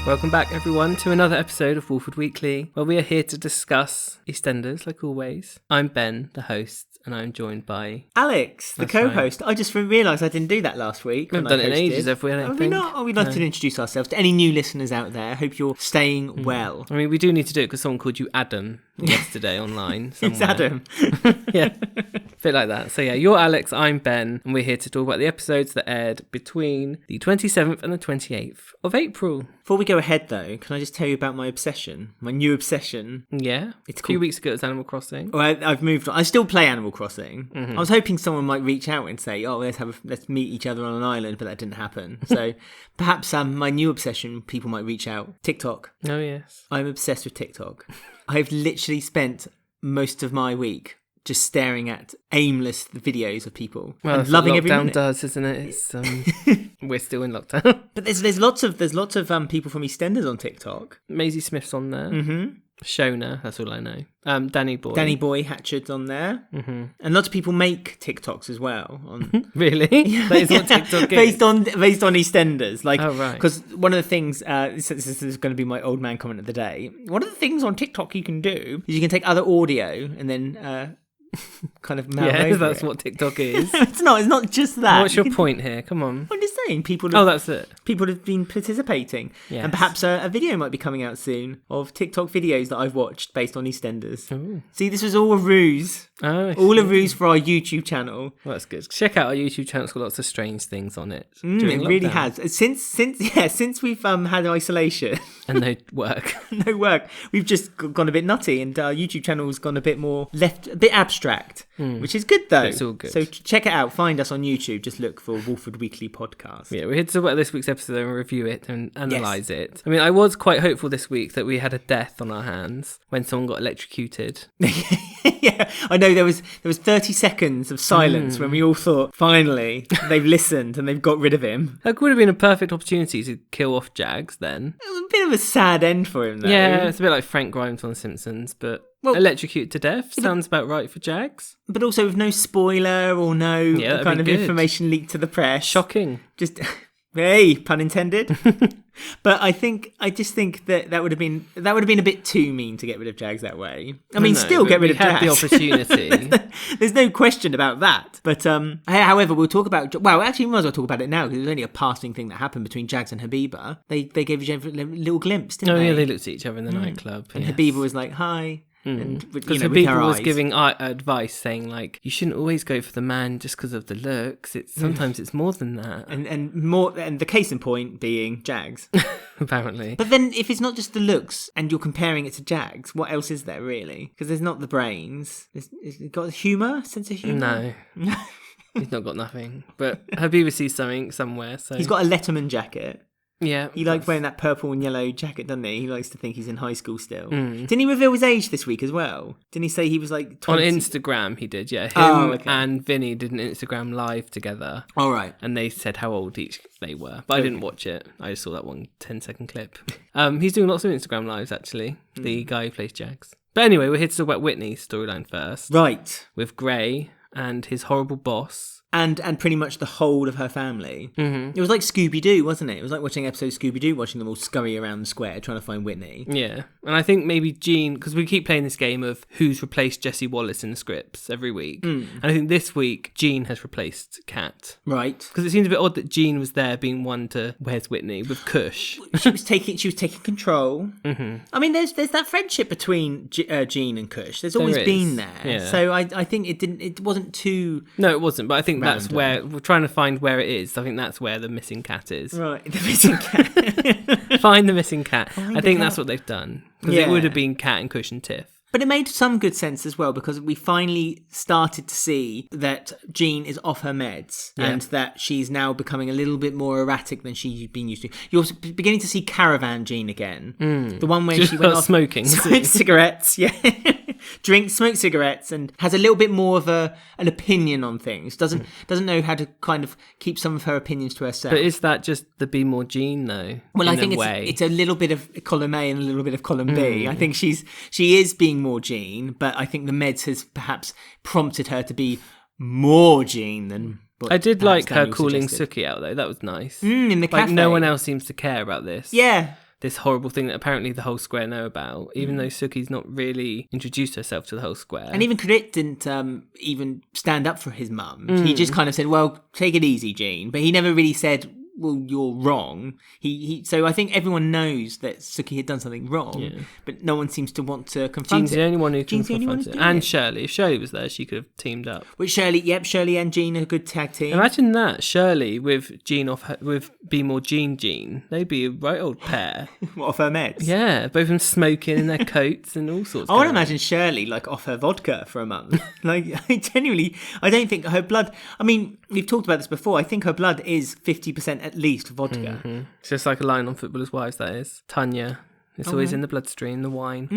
Welcome back, everyone, to another episode of Walford Weekly, where we are here to discuss EastEnders, like always. I'm Ben, the host, and I'm joined by... Alex, the co-host. Right. I just realised I didn't do that last week. We haven't done it in ages, have we? Have we not? Oh, we'd like to introduce ourselves to any new listeners out there. Hope you're staying well. I mean, we do need to do it because someone called you Adam yesterday online somewhere. It's Adam. Yeah, a bit like that. So yeah, you're Alex, I'm Ben, and we're here to talk about the episodes that aired between the 27th and the 28th of April. Before we go ahead, though, can I just tell you about my obsession? My new obsession. Yeah. It's a few weeks ago it was Animal Crossing. Well, I've moved on. I still play Animal Crossing. Mm-hmm. I was hoping someone might reach out and say, "Oh, let's meet each other on an island," but that didn't happen. So perhaps my new obsession, people might reach out. TikTok. Oh yes. I'm obsessed with TikTok. I've literally spent most of my week just staring at aimless videos of people and loving every minute. Lockdown does, isn't it? It's, we're still in lockdown. But there's lots of people from EastEnders on TikTok. Maisie Smith's on there. Mm-hmm. Shona, that's all I know. Danny Boy Hatchard's on there. Mm-hmm. And lots of people make TikToks as well. Really? Yeah. That is what TikTok is? Based on EastEnders. Like, oh, right. Because one of the things, this is going to be my old man comment of the day, one of the things on TikTok you can do is you can take other audio and then... kind of that's what TikTok is. It's not just that. What's your point here? Come on. I'm just saying that's it. People have been participating. Yes. And perhaps a video might be coming out soon of TikTok videos that I've watched based on EastEnders. Ooh. See, this was all a ruse. Oh, all a ruse for our YouTube channel. Well, that's good. Check out our YouTube channel. It's got lots of strange things on it. It really has. Since we've had isolation and no work, we've just gone a bit nutty, and our YouTube channel's gone a bit more a bit abstract, which is good though. It's all good. So check it out. Find us on YouTube. Just look for Walford Weekly Podcast. Yeah, we're here to talk about this week's episode and review it and analyse it. I mean, I was quite hopeful this week that we had a death on our hands when someone got electrocuted. Yeah, I know there was 30 seconds of silence when we all thought, finally, they've listened and they've got rid of him. That would have been a perfect opportunity to kill off Jags then. It was a bit of a sad end for him, though. Yeah, it's a bit like Frank Grimes on Simpsons, but electrocuted to death sounds about right for Jags. But also with no spoiler or no kind of information leaked to the press. Shocking. Just... Hey, pun intended. But I just think that would have been a bit too mean to get rid of Jags that way. I mean, still get rid of Jags. We had the opportunity. There's no question about that. But however, we'll talk about. Well, actually, we might as well talk about it now because it was only a passing thing that happened between Jags and Habiba. They gave each other a little glimpse, didn't they? Oh yeah, they looked at each other in the nightclub. And Habiba was like, "Hi." Because Habiba was giving advice saying like you shouldn't always go for the man just because of the looks. Sometimes it's more than that, and the case in point being Jags, apparently. But then if it's not just the looks and you're comparing it to Jags, what else is there really? Because there's not the brains. It's got humour, sense of humour. No, he's not got nothing. But Habiba sees something somewhere. So he's got a Letterman jacket. Yeah. He likes wearing that purple and yellow jacket, doesn't he? He likes to think he's in high school still. Didn't he reveal his age this week as well? Didn't he say he was like 20? On Instagram he did, yeah. Him and Vinny did an Instagram live together. All right. And they said how old each they were. But I didn't watch it. I just saw that 10-second clip. He's doing lots of Instagram lives, actually. The guy who plays Jags. But anyway, we're here to talk about Whitney's storyline first. Right. With Gray and his horrible boss. And pretty much the whole of her family. Mm-hmm. It was like Scooby-Doo, wasn't it? It was like watching an episode of Scooby-Doo, watching them all scurry around the square trying to find Whitney. Yeah. And I think maybe Jean, because we keep playing this game of who's replaced Jessie Wallace in the scripts every week. And I think this week, Jean has replaced Kat. Right. Because it seems a bit odd that Jean was there being one to where's Whitney with Kush. She was taking control. Mm-hmm. I mean, there's that friendship between Jean and Kush. There's always been there. Yeah. So I think it wasn't too... No, it wasn't, but I think that's where we're trying to find where it is. I think that's where the missing cat is. Right, the missing cat. Find the missing cat. I think that's what they've done. Because it would have been Kat and Kush and Tiff. But it made some good sense as well because we finally started to see that Jean is off her meds and that she's now becoming a little bit more erratic than she's been used to. You're beginning to see Caravan Jean again. The one where she went off smoking. Smoked cigarettes, smokes cigarettes and has a little bit more of an opinion on things. Doesn't know how to kind of keep some of her opinions to herself. But is that just the be more Jean though? Well, I think it's a little bit of column A and a little bit of column B. I think she is being more Jean, but I think the meds has perhaps prompted her to be more Jean than what I did like her Daniel calling suggested. Suki out though. That was nice. In the cafe. Like no one else seems to care about this. Yeah. this horrible thing that apparently the whole square know about, even though Suki's not really introduced herself to the whole square. And even Crit didn't even stand up for his mum. He just kind of said, well, take it easy, Jean. But he never really said, well, you're wrong. So I think everyone knows that Suki had done something wrong, but no one seems to want to confront Jean's it. the only one who can confront it. And Shirley. If Shirley was there, she could have teamed up. With Shirley and Jean are a good tag team. Imagine that, Shirley with Jean with Be More Jean. They'd be a right old pair. What, off her meds? Yeah, both of them smoking in their coats and all sorts. I want to imagine Shirley like off her vodka for a month. Like, I don't think her blood. I mean, we've talked about this before. I think her blood is 50% at least vodka. Mm-hmm. It's just like a line on Footballers' Wives, that is. Tanya. It's always in the bloodstream, the wine.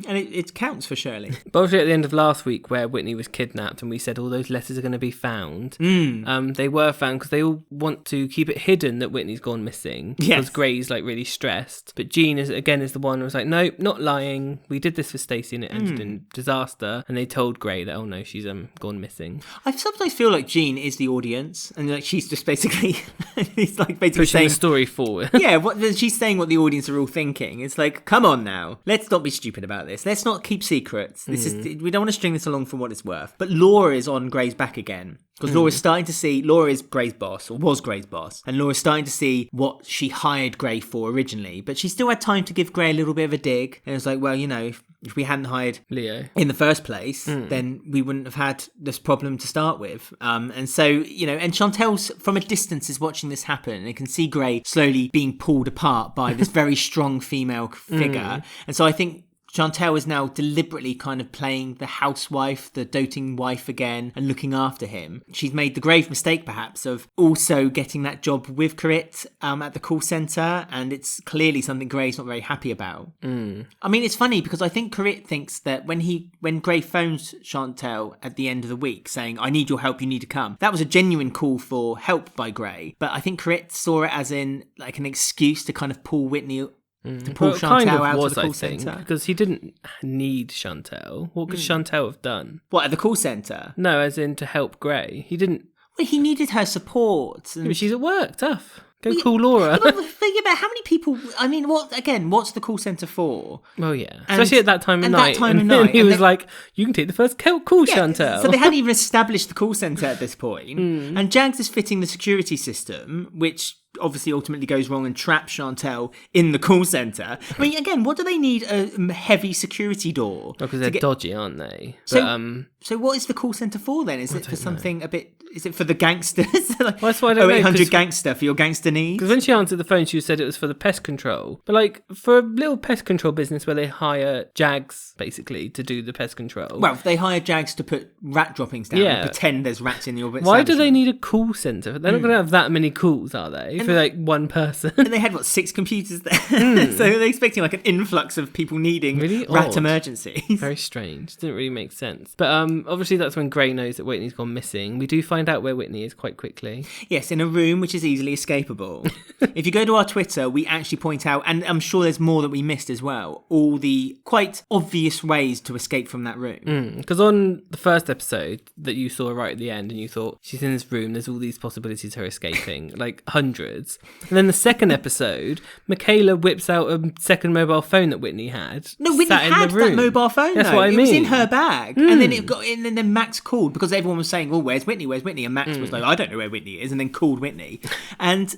And it counts for Shirley. But obviously at the end of last week where Whitney was kidnapped and we said all those letters are going to be found, they were found because they all want to keep it hidden that Whitney's gone missing. Because Gray's like really stressed. But Jean is the one who was like, no, not lying. We did this for Stacey and it ended in disaster. And they told Gray that, oh no, she's gone missing. I sometimes feel like Jean is the audience and like she's just basically pushing saying the story forward. Yeah, she's saying what the audience are all thinking. It's like, come on now, let's not be stupid about this. Let's not keep secrets. We don't want to string this along for what it's worth. But Laura is on Gray's back again. Because Laura's starting to see, Laura is Gray's boss, or was Gray's boss, and Laura's starting to see what she hired Gray for originally. But she still had time to give Gray a little bit of a dig. And it was like, well, you know, if we hadn't hired Leo in the first place, then we wouldn't have had this problem to start with. And so, you know, and Chantelle's from a distance is watching this happen and can see Gray slowly being pulled apart by this very strong female figure. And so I think Chantelle is now deliberately kind of playing the housewife, the doting wife again, and looking after him. She's made the grave mistake, perhaps, of also getting that job with Corinne at the call centre, and it's clearly something Gray's not very happy about. I mean, it's funny because I think Corinne thinks that when Gray phones Chantelle at the end of the week saying, I need your help, you need to come, that was a genuine call for help by Gray. But I think Corinne saw it as in like an excuse to kind of pull Whitney to pull Chantelle out of the call centre. Because he didn't need Chantelle. What could Chantelle have done? What, at the call centre? No, as in to help Gray. He didn't... Well, he needed her support. Yeah, but she's at work, tough. Go call Laura. But think about how many people... I mean, what's the call centre for? Well, yeah. Especially at that time of night. And he was like, you can take the first call, Chantelle. So they hadn't even established the call centre at this point. And Jags is fitting the security system, which obviously ultimately goes wrong and traps Chantelle in the call centre. I mean, again, what do they need a heavy security door? Because they're dodgy, aren't they? So what is the call centre for then? Is it for something a bit... Is it for the gangsters? Like, well, that's why I don't know. 0800 gangster for your gangster needs? Because when she answered the phone, she said it was for the pest control. But like, for a little pest control business where they hire Jags, basically, to do the pest control. Well, they hire Jags to put rat droppings down and pretend there's rats in your Why do they need a call centre? They're not going to have that many calls, are they? For like one person. And they had, 6 computers there? So they're expecting like an influx of people needing really rat odd. Emergencies. Very strange. Didn't really make sense. But obviously that's when Gray knows that Whitney's gone missing. We do find out where Whitney is quite quickly. Yes, in a room which is easily escapable. If you go to our Twitter, we actually point out, and I'm sure there's more that we missed as well, all the quite obvious ways to escape from that room. Because on the first episode that you saw right at the end and you thought, she's in this room, there's all these possibilities of her escaping, like hundreds. And then the second episode, Michaela whips out a second mobile phone that Whitney had. No, Whitney had that mobile phone. That's what I mean. It was in her bag, and then it got in, and then Max called because everyone was saying, "Well, where's Whitney? Where's Whitney?" And Max was like, "I don't know where Whitney is," and then called Whitney. And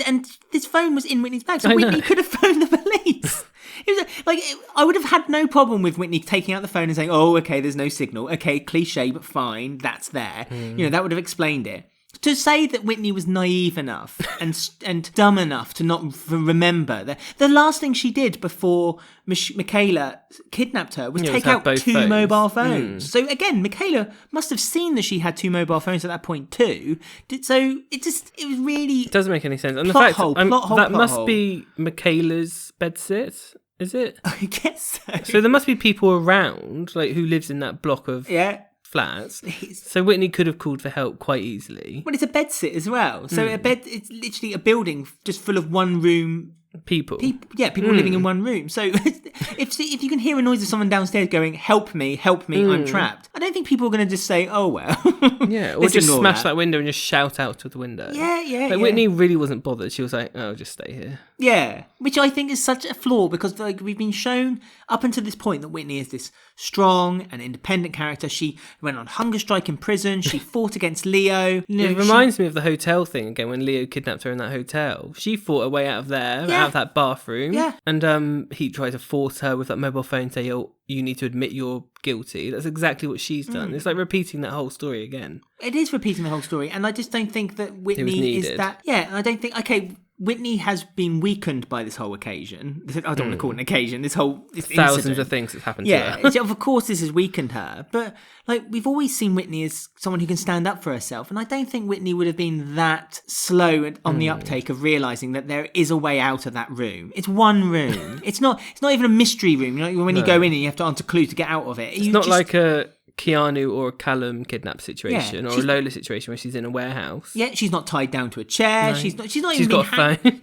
and this phone was in Whitney's bag, so Whitney could have phoned the police. It was like I would have had no problem with Whitney taking out the phone and saying, "Oh, okay, there's no signal. Okay, cliche, but fine, that's there." You know, that would have explained it. To say that Whitney was naive enough and dumb enough to not remember that the last thing she did before Michaela kidnapped her was take out 2 mobile phones. So again, Michaela must have seen that she had 2 mobile phones at that point too. So it was really... It doesn't make any sense. And the plot fact that must be Michaela's bedsit, is it? I guess so. So there must be people around, like who lives in that block of... flats. So Whitney could have called for help quite easily. Well, it's a bedsit as well. So it's literally a building just full of one room people living in one room. So if you can hear a noise of someone downstairs going, help me, I'm trapped, I don't think people are going to just say, oh well. Yeah, or just smash that window and just shout out of the window. Yeah. Whitney really wasn't bothered. She was like, oh, just stay here. Yeah, which I think is such a flaw, because like we've been shown up until this point that Whitney is this strong and independent character. She went on hunger strike in prison. She fought against Leo. It reminds me of the hotel thing again, when Leo kidnapped her in that hotel. She fought her way out of there, out of that bathroom. Yeah. And he tried to force her with that mobile phone, say, oh, you need to admit you're guilty. That's exactly what she's done. It's like repeating that whole story again. It is repeating the whole story. And I just don't think that Whitney is that... Yeah, I don't think... Okay, Whitney has been weakened by this whole occasion. I don't want to call it an occasion. This thousands incident. of things that's happened to her. Yeah, of course this has weakened her. But like we've always seen Whitney as someone who can stand up for herself. And I don't think Whitney would have been that slow on the uptake of realising that there is a way out of that room. It's one room. It's not even a mystery room. You know, when you go in and you have to answer clues to get out of it. It's not like a Keanu or a Callum kidnap situation, or a Lola situation where she's in a warehouse. Yeah, she's not tied down to a chair. No. She's not even. She's got a phone.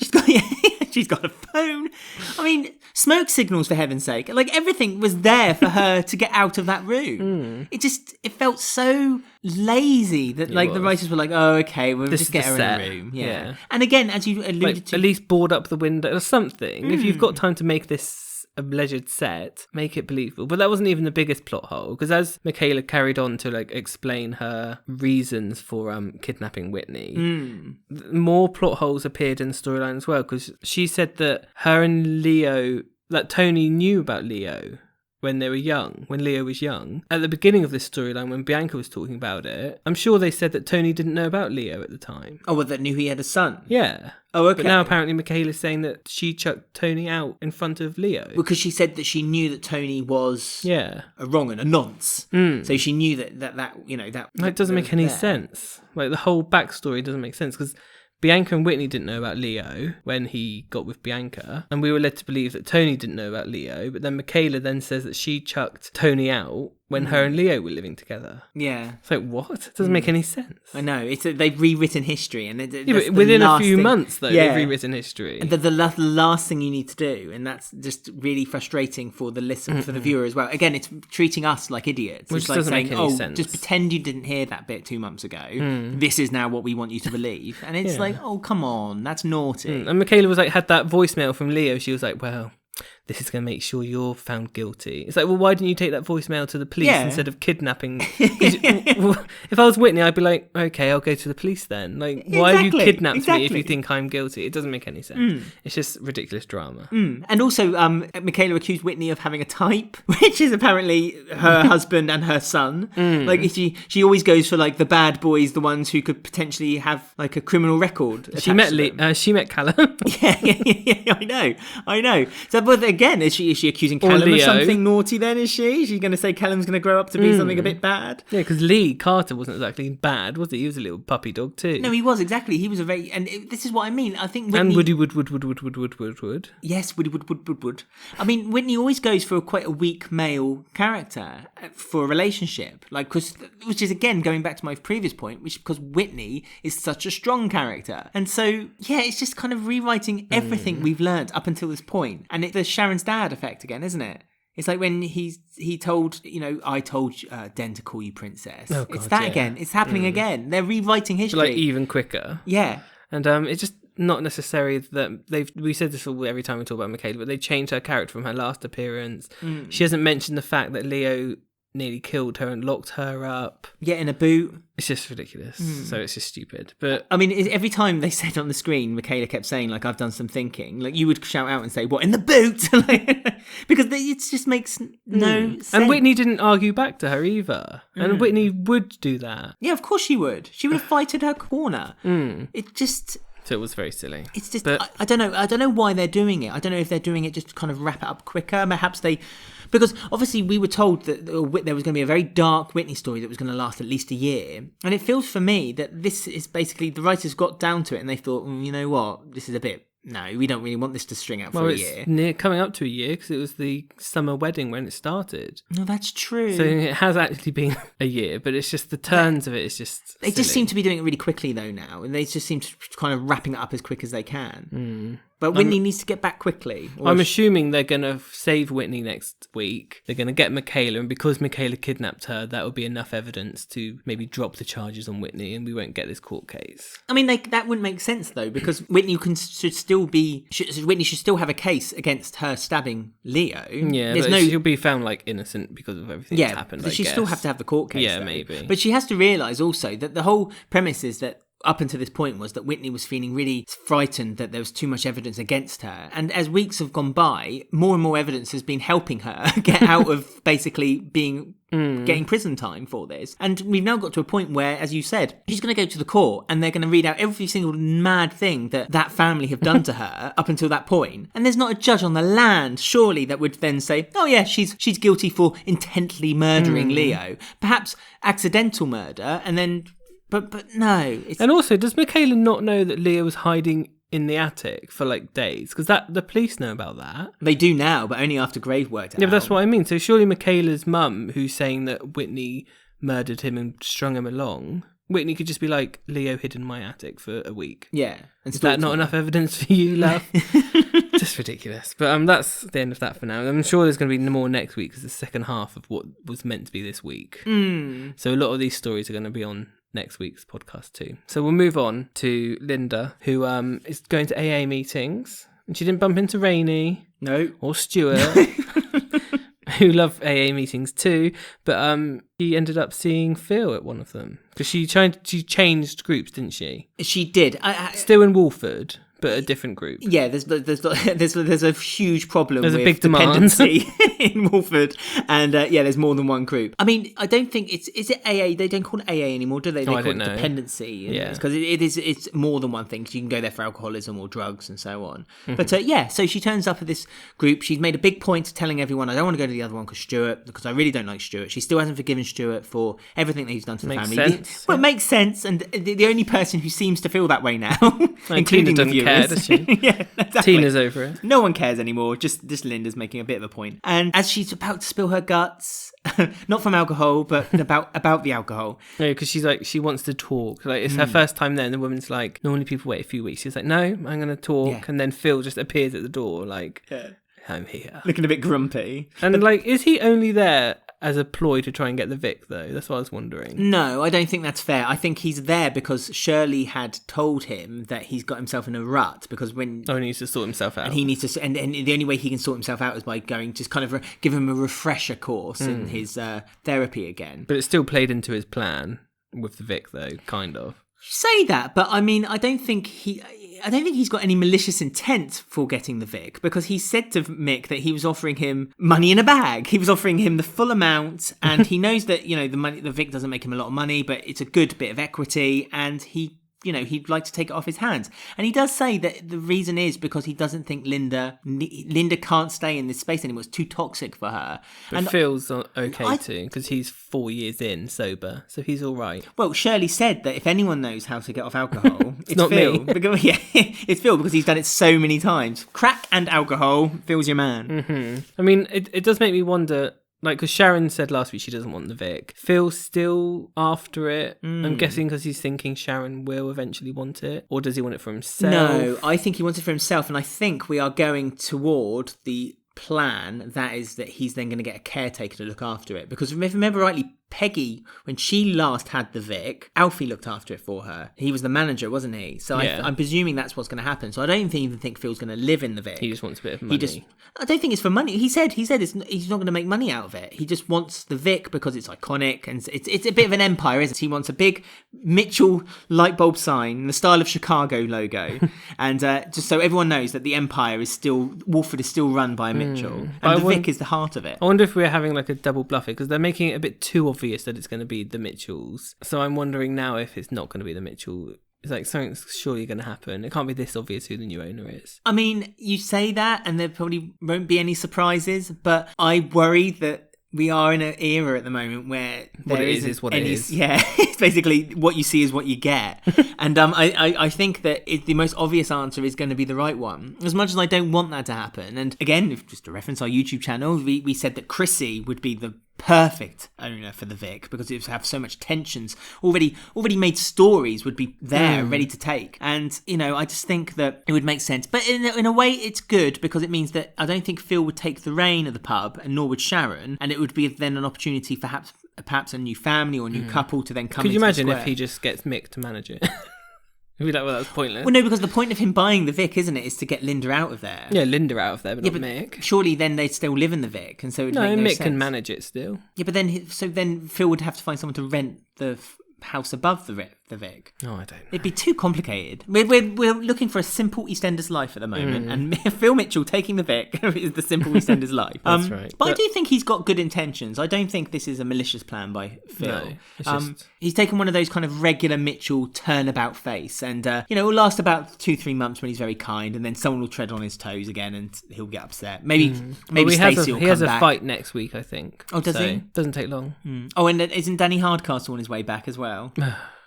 She's got a phone. I mean, smoke signals, for heaven's sake. Like everything was there for her to get out of that room. It felt so lazy that the writers were like, oh, okay, we'll just get her in the room. Yeah. And again, as you alluded to, at least board up the window or something. If you've got time to make this alleged set, make it believable. But that wasn't even the biggest plot hole, because as Michaela carried on to explain her reasons for kidnapping Whitney, more plot holes appeared in the storyline as well, because she said that her and Leo, that Tony knew about Leo when they were young, when Leo was young. At the beginning of this storyline, when Bianca was talking about it, I'm sure they said that Tony didn't know about Leo at the time. Oh, well, that knew he had a son? Yeah. Oh, okay. But now apparently Michaela's saying that she chucked Tony out in front of Leo. Because she said that she knew that Tony was a wrong and a nonce. So she knew that That doesn't make any sense. Like, the whole backstory doesn't make sense, because Bianca and Whitney didn't know about Leo when he got with Bianca, and we were led to believe that Tony didn't know about Leo, but then Michaela then says that she chucked Tony out when her and Leo were living together. Yeah. It's like, what? It doesn't make any sense. I know. They've rewritten history. And but within a few months, though, they've rewritten history. And the last thing you need to do, and that's just really frustrating for the listener, for the viewer as well. Again, it's treating us like idiots. Which it's like doesn't saying, make any sense. Just pretend you didn't hear that bit 2 months ago. This is now what we want you to believe. And it's like, oh, come on, that's naughty. And Michaela was had that voicemail from Leo. She was like, well, this is going to make sure you're found guilty. It's like, well, why didn't you take that voicemail to the police instead of kidnapping? If I was Whitney, I'd be like, okay, I'll go to the police then. Like, why have you kidnapped me if you think I'm guilty? It doesn't make any sense. It's just ridiculous drama. And also, Michaela accused Whitney of having a type, which is apparently her husband and her son. Like, she always goes for the bad boys, the ones who could potentially have a criminal record. She met Callum. Yeah, I know. So, but again, is she accusing Callum of something naughty then, is she? Is she going to say Callum's going to grow up to be something a bit bad? Yeah, because Lee Carter wasn't exactly bad, was he? He was a little puppy dog too. No, he was, exactly. He was this is what I mean. I think Whitney... And Woody Wood. Yes, Woody Wood. I mean, Whitney always goes for quite a weak male character for a relationship. Which is, again, going back to my previous point, which is because Whitney is such a strong character. And so, yeah, it's just kind of rewriting everything we've learned up until this point. And the Sharon's dad effect again, isn't it? It's like when he told, I told Den to call you princess. Oh, God, it's that again. It's happening again. They're rewriting history. Even quicker. Yeah. And it's just not necessary that we said this every time we talk about Michaela, but they changed her character from her last appearance. She hasn't mentioned the fact that Leo nearly killed her and locked her up. Yeah, in a boot. It's just ridiculous. So it's just stupid. But I mean, every time they said on the screen, Michaela kept saying, I've done some thinking. You would shout out and say, what, in the boot? Because it just makes no sense. And Whitney didn't argue back to her either. And Whitney would do that. Yeah, of course she would. She would have fighted her corner. It just... So it was very silly. It's just, I don't know. I don't know why they're doing it. I don't know if they're doing it just to kind of wrap it up quicker. Perhaps because obviously we were told that there was going to be a very dark Whitney story that was going to last at least a year. And it feels for me that this is basically, the writers got down to it and they thought, you know what, this is a bit... No, we don't really want this to string out for a year. It's coming up to a year because it was the summer wedding when it started. No, that's true. So it has actually been a year, but it's just the turns of it is just They just seem to be doing it really quickly though now, and they just seem to kind of wrapping it up as quick as they can. But Whitney needs to get back quickly. I'm assuming they're going to save Whitney next week. They're going to get Michaela, and because Michaela kidnapped her, that will be enough evidence to maybe drop the charges on Whitney, and we won't get this court case. I mean, that wouldn't make sense, though, because Whitney should still have a case against her stabbing Leo. Yeah, she'll be found, like, innocent because of everything that's happened, but she still have to have the court case, Yeah, though. maybe. But she has to realise also that the whole premise is that up until this point was that Whitney was feeling really frightened that there was too much evidence against her. And as weeks have gone by, more and more evidence has been helping her get out of basically getting prison time for this. And we've now got to a point where, as you said, she's going to go to the court and they're going to read out every single mad thing that family have done to her up until that point. And there's not a judge on the land, surely, that would then say, oh yeah, she's guilty for intently murdering Leo. Perhaps accidental murder, and then... But no. And also, does Michaela not know that Leo was hiding in the attic for like days? Because the police know about that. They do now, but only after Grave worked out. Yeah, but that's what I mean. So surely Michaela's mum, who's saying that Whitney murdered him and strung him along, Whitney could just be like, Leo hid in my attic for a week. Yeah. Is that not enough evidence for you, love? Just ridiculous. But that's the end of that for now. I'm sure there's going to be more next week because the second half of what was meant to be this week. So a lot of these stories are going to be on next week's podcast too. So we'll move on to Linda, who is going to AA meetings, and she didn't bump into Rainey, or Stuart, who love AA meetings too. But she ended up seeing Phil at one of them because she changed groups, didn't she? She did. Still in Walford, but a different group. Yeah, there's a huge problem with a big dependency in Walford, and there's more than one group. I mean, I don't think is it AA? They don't call it AA anymore, do they? They call it dependency. Yeah, because it's more than one thing. Because you can go there for alcoholism or drugs and so on. But so she turns up at this group. She's made a big point of telling everyone, I don't want to go to the other one because I really don't like Stuart. She still hasn't forgiven Stuart for everything that he's done to the family. Sense. Well, it makes sense, and the only person who seems to feel that way now, including the viewers. Care, does she? Yeah, exactly. Tina's over it. No one cares anymore. Just Linda's making a bit of a point. And as she's about to spill her guts, not from alcohol, but about the alcohol. No, because she's like, she wants to talk. Like, it's her first time there, and the woman's like, normally people wait a few weeks. She's like, no, I'm going to talk. Yeah. And then Phil just appears at the door, like, I'm here. Looking a bit grumpy. And like, is he only there as a ploy to try and get the Vic, though? That's what I was wondering. No, I don't think that's fair. I think he's there because Shirley had told him that he's got himself in a rut because when... Oh, he needs to sort himself out. And he needs to... And the only way he can sort himself out is by going, just kind of give him a refresher course in his therapy again. But it still played into his plan with the Vic, though, kind of. You say that, but I mean, I don't think he's got any malicious intent for getting the Vic, because he said to Mick that he was offering him money in a bag. He was offering him the full amount, and he knows that, the Vic doesn't make him a lot of money, but it's a good bit of equity, and he'd like to take it off his hands. And he does say that the reason is because he doesn't think Linda can't stay in this space anymore. It's too toxic for her. But and Phil's okay too, because he's 4 years in sober, so he's all right. Well, Shirley said that if anyone knows how to get off alcohol, it's not Phil. me. Because, it's Phil, because he's done it so many times. Crack and alcohol, Phil's your man. Mm-hmm. I mean, it does make me wonder... Like, because Sharon said last week she doesn't want the Vic. Phil's still after it. I'm guessing because he's thinking Sharon will eventually want it. Or does he want it for himself? No, I think he wants it for himself. And I think we are going toward the plan that is that he's then going to get a caretaker to look after it. Because if I remember rightly, Peggy, when she last had the Vic, Alfie looked after it for her. He was the manager, wasn't he? So I'm presuming that's what's going to happen. So I don't even think Phil's going to live in the Vic. He just wants a bit of money. I don't think it's for money. He said he's not going to make money out of it. He just wants the Vic because it's iconic and it's a bit of an empire, isn't it? He wants a big Mitchell light bulb sign in the style of Chicago logo, and just so everyone knows that the empire is still, Walford is still run by Mitchell, and the Vic is the heart of it. I wonder if we're having like a double bluff because they're making it a bit too obvious that it's going to be the Mitchells. So I'm wondering now if it's not going to be the Mitchell. It's like something's surely going to happen. It can't be this obvious who the new owner is. I mean, you say that and there probably won't be any surprises, but I worry that we are in an era at the moment where what it is what it is. Yeah, it's basically what you see is what you get. And I think that the most obvious answer is going to be the right one. As much as I don't want that to happen. And again, just to reference our YouTube channel, we said that Chrissy would be the perfect owner for the Vic, because it would have so much tensions. Already made stories would be there, ready to take. And, I just think that it would make sense. But in a way, it's good, because it means that I don't think Phil would take the reign of the pub, and nor would Sharon. And it would be then an opportunity for perhaps a new family or a new couple to then come into the square. Could you imagine if he just gets Mick to manage it? He'd be like, well, that was pointless. Well, no, because the point of him buying the Vic, isn't it, is to get Linda out of there. Yeah, Linda out of there, but not Mick. Surely then they'd still live in the Vic, and so it would make no Mick sense. can manage it still. Yeah, but then Phil would have to find someone to rent the house above the Vic. Oh, I don't know. It'd be too complicated. We're looking for a simple EastEnders life at the moment, and Phil Mitchell taking the Vic is the simple EastEnders life. That's right. But I do think he's got good intentions. I don't think this is a malicious plan by Phil. No, he's taken one of those kind of regular Mitchell turnabout face, and it'll last about 2-3 months when he's very kind, and then someone will tread on his toes again, and he'll get upset. Maybe Stacey will come back. He has a fight next week, I think. Oh, does he? Doesn't take long. Oh, and isn't Danny Hardcastle on his way back as well?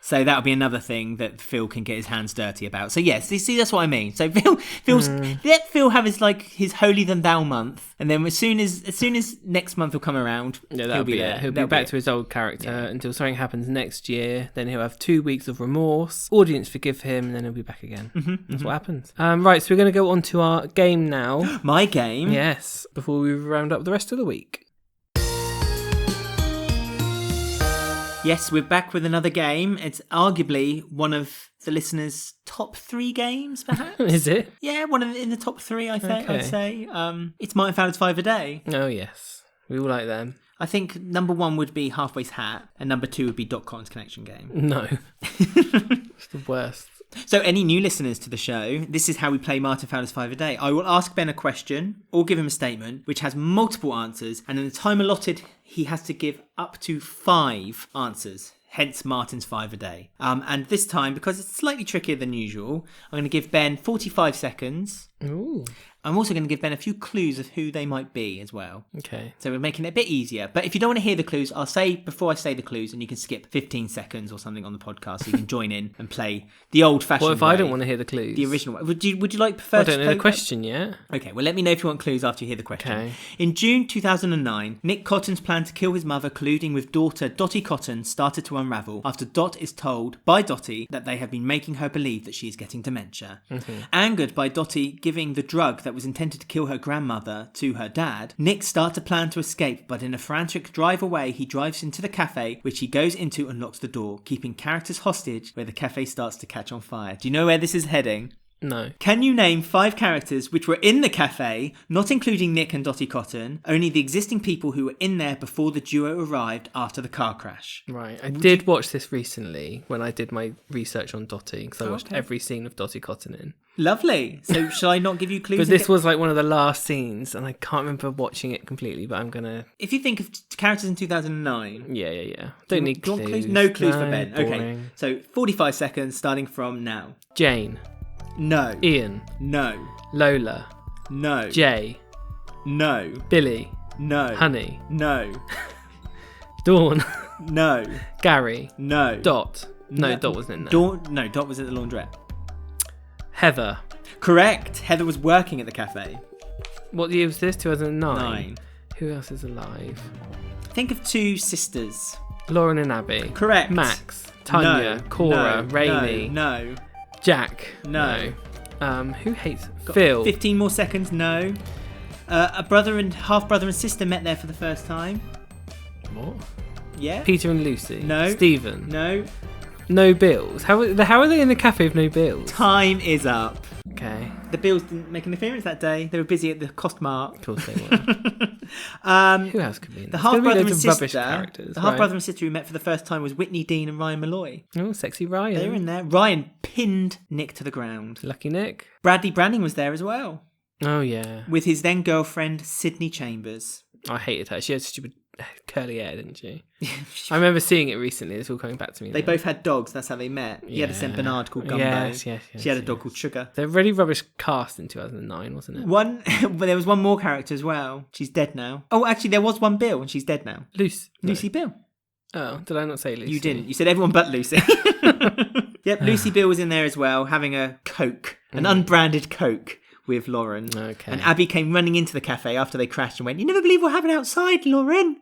So that'll be another thing that Phil can get his hands dirty about. So yes, you see, that's what I mean. So let Phil have his holy than thou month, and then as soon as next month will come around, he'll be there. He'll be back to his old character until something happens next year. Then he'll have 2 weeks of remorse. Audience forgive him, and then he'll be back again. That's what happens. Right, so we're going to go on to our game now. My game? Yes, before we round up the rest of the week. Yes, we're back with another game. It's arguably one of the listeners' top 3 games, perhaps. Is it? Yeah, in the top 3, I'd Okay. say. It's Martin Fowler's 5 a Day. Oh, yes. We all like them. I think number 1 would be Halfway's Hat, and number 2 would be .com's Connection Game. No. It's the worst. So any new listeners to the show, this is how we play Martin Fowler's 5 a Day. I will ask Ben a question or give him a statement which has multiple answers, and in the time allotted, he has to give up to 5 answers. Hence Martin's 5 a Day. And this time, because it's slightly trickier than usual, I'm going to give Ben 45 seconds. Ooh. I'm also going to give Ben a few clues of who they might be as well. Okay. So we're making it a bit easier. But if you don't want to hear the clues, I'll say before I say the clues, and you can skip 15 seconds or something on the podcast, so you can join in and play the old-fashioned way. What if I don't want to hear the clues? The original way. Would you like prefer to I don't know the question yet. Okay, well, let me know if you want clues after you hear the question. Okay. In June 2009, Nick Cotton's plan to kill his mother, colluding with daughter Dotty Cotton, started to unravel after Dot is told by Dotty that they have been making her believe that she is getting dementia. Angered by Dotty giving the drug that was intended to kill her grandmother to her dad, Nick starts to plan to escape, but in a frantic drive away, he drives into the cafe, which he goes into and locks the door, keeping characters hostage where the cafe starts to catch on fire. Do you know where this is heading? No. Can you name 5 characters which were in the cafe, not including Nick and Dotty Cotton, only the existing people who were in there before the duo arrived after the car crash? Right. I did watch this recently when I did my research on Dotty, because I watched every scene of Dotty Cotton in. Lovely. So shall I not give you clues? But this was like one of the last scenes, and I can't remember watching it completely, but I'm going to... If you think of characters in 2009... Yeah. Don't need clues. No clues for Ben. Boring. Okay. So 45 seconds starting from now. Jane. No. Ian. No. Lola. No. Jay. No. Billy. No. Honey. No. Dawn. No. Gary. No. Dot. No, Dot wasn't in there. Dot was at the laundrette. Heather. Correct. Heather was working at the cafe. What year was this? 2009? 9. Who else is alive? Think of 2 sisters. Lauren and Abby. Correct. Max. Tanya. Cora. Rainey. No. Jack. No. Who hates Phil? 15 more seconds. No. A brother and half-brother and sister met there for the first time. What? Yeah. Peter and Lucy. No. Stephen. No. No bills. How are they in the cafe with no bills? Time is up. Okay. The Bills didn't make an appearance that day. They were busy at the Costmart. Of course they were. Who else could be in the half-brother and sister? The half-brother and sister who met for the first time was Whitney Dean and Ryan Malloy. Oh, sexy Ryan. They were in there. Ryan pinned Nick to the ground. Lucky Nick. Bradley Branding was there as well. Oh, yeah. With his then girlfriend, Sydney Chambers. I hated her. She had stupid curly hair, didn't she? I remember seeing it recently. It's all coming back to me. They both had dogs. That's how they met. He had a St Bernard called Gumbo. Yes. She had a dog called Sugar. They're really rubbish cast in 2009, wasn't it? But there was one more character as well. She's dead now. Oh, actually, there was one Bill, and she's dead now. Lucy Bill. Oh, did I not say Lucy? You didn't. You said everyone but Lucy. Yep, Lucy Bill was in there as well, having a Coke, an unbranded Coke, with Lauren. Okay. And Abby came running into the cafe after they crashed and went, "You never believe what happened outside, Lauren."